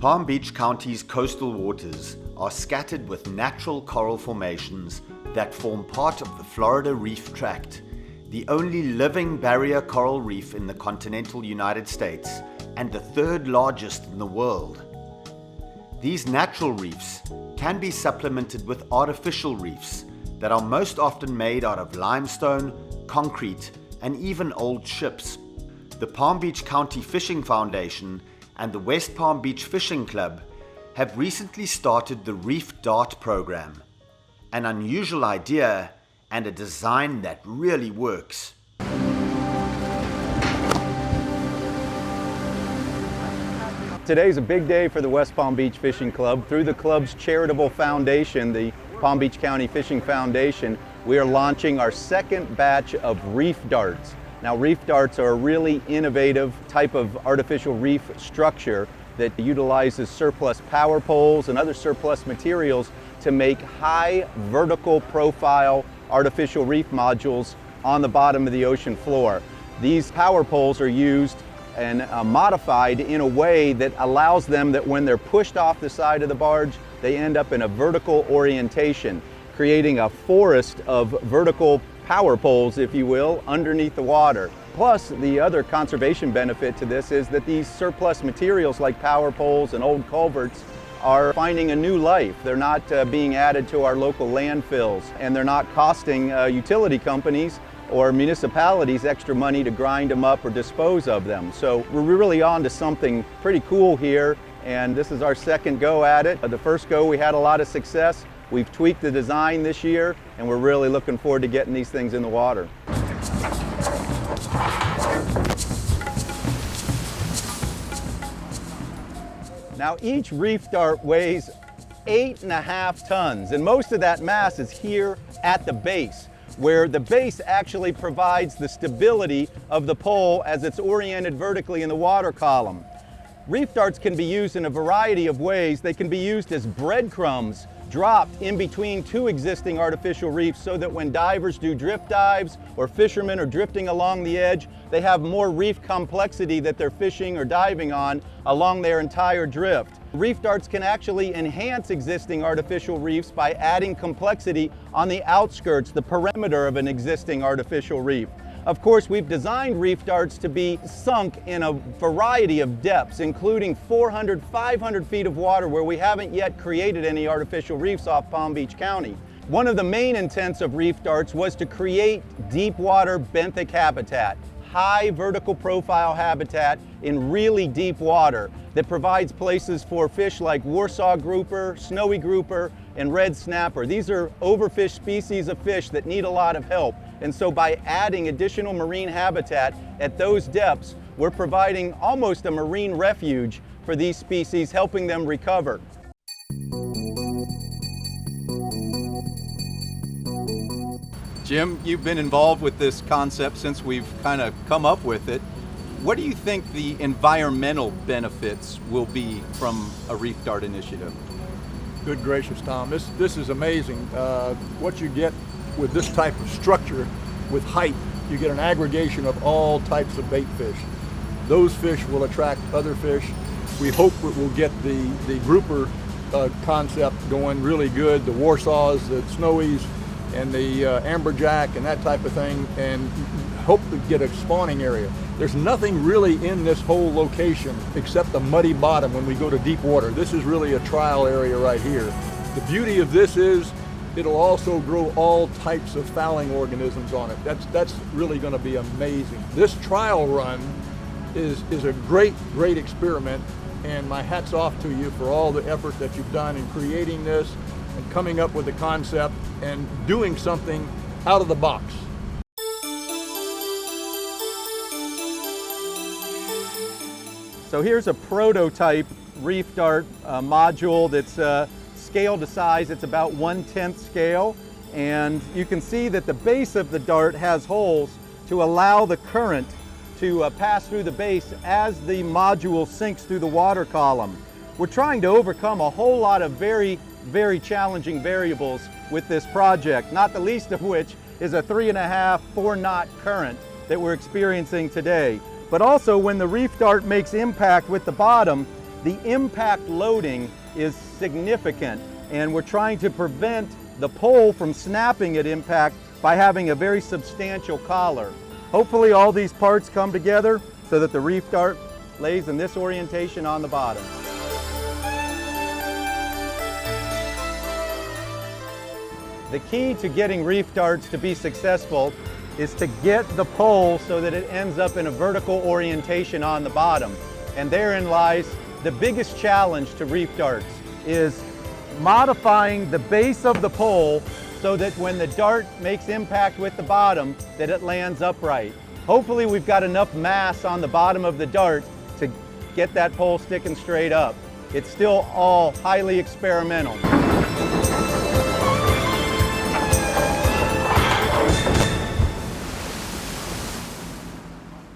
Palm Beach County's coastal waters are scattered with natural coral formations that form part of the Florida Reef Tract, the only living barrier coral reef in the continental United States and the third largest in the world. These natural reefs can be supplemented with artificial reefs that are most often made out of limestone, concrete, and even old ships. The Palm Beach County Fishing Foundation and the West Palm Beach Fishing Club have recently started the Reef Dart program, an unusual idea and a design that really works. Today's a big day for the West Palm Beach Fishing Club. Through the club's charitable foundation, the Palm Beach County Fishing Foundation, we are launching our second batch of reef darts. Now, reef darts are a really innovative type of artificial reef structure that utilizes surplus power poles and other surplus materials to make high vertical profile artificial reef modules on the bottom of the ocean floor. These power poles are used and modified in a way that allows them that when they're pushed off the side of the barge, they end up in a vertical orientation, creating a forest of vertical power poles, if you will, underneath the water. Plus, the other conservation benefit to this is that these surplus materials like power poles and old culverts are finding a new life. They're not being added to our local landfills, and they're not costing utility companies or municipalities extra money to grind them up or dispose of them. So we're really on to something pretty cool here, and this is our second go at it. The first go we had a lot of success. We've tweaked the design this year, and we're really looking forward to getting these things in the water. Now, each reef dart weighs 8.5 tons, and most of that mass is here at the base, where the base actually provides the stability of the pole as it's oriented vertically in the water column. Reef darts can be used in a variety of ways. They can be used as breadcrumbs dropped in between two existing artificial reefs so that when divers do drift dives or fishermen are drifting along the edge, they have more reef complexity that they're fishing or diving on along their entire drift. Reef darts can actually enhance existing artificial reefs by adding complexity on the outskirts, the perimeter of an existing artificial reef. Of course, we've designed reef darts to be sunk in a variety of depths, including 400, 500 feet of water where we haven't yet created any artificial reefs off Palm Beach County. One of the main intents of reef darts was to create deep water benthic habitat, high vertical profile habitat in really deep water that provides places for fish like Warsaw grouper, snowy grouper, and red snapper. These are overfished species of fish that need a lot of help. And so by adding additional marine habitat at those depths, we're providing almost a marine refuge for these species, helping them recover. Jim, you've been involved with this concept since we've kind of come up with it. What do you think the environmental benefits will be from a reef dart initiative? Good gracious, Tom. This is amazing. What you get with this type of structure, with height, you get an aggregation of all types of bait fish. Those fish will attract other fish. We hope it will get the grouper concept going really good, the Warsaws, the Snowies, and the amberjack and that type of thing, and hope to get a spawning area. There's nothing really in this whole location except the muddy bottom when we go to deep water. This is really a trial area right here. The beauty of this is it'll also grow all types of fouling organisms on it. That's really going to be amazing. This trial run is a great experiment, and my hat's off to you for all the effort that you've done in creating this and coming up with the concept and doing something out of the box. So here's a prototype reef dart module that's scaled to size. It's about 1/10 scale, and you can see that the base of the dart has holes to allow the current to pass through the base as the module sinks through the water column. We're trying to overcome a whole lot of very challenging variables with this project, not the least of which is a 3.5, 4 knot current that we're experiencing today. But also when the reef dart makes impact with the bottom, the impact loading is significant, and we're trying to prevent the pole from snapping at impact by having a very substantial collar. Hopefully all these parts come together so that the reef dart lays in this orientation on the bottom. The key to getting reef darts to be successful is to get the pole so that it ends up in a vertical orientation on the bottom. And therein lies the biggest challenge to reef darts, is modifying the base of the pole so that when the dart makes impact with the bottom, that it lands upright. Hopefully we've got enough mass on the bottom of the dart to get that pole sticking straight up. It's still all highly experimental.